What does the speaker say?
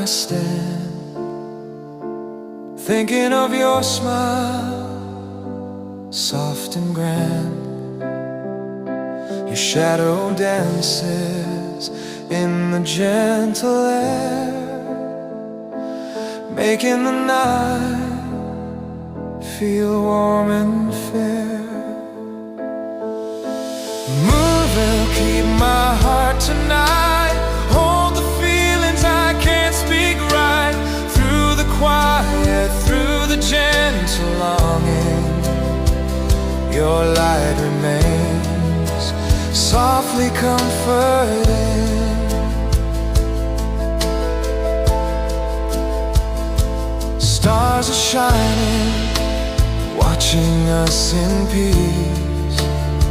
I stand, thinking of your smile, soft and grand. Your shadow dances in the gentle air, making the night feel warm and fair. Moon will keep my heart tonight, hold the feelings I can't speak right, through the quiet, through the gentle longing. Your light remains softly comforting. Stars are shining, watching us in peace.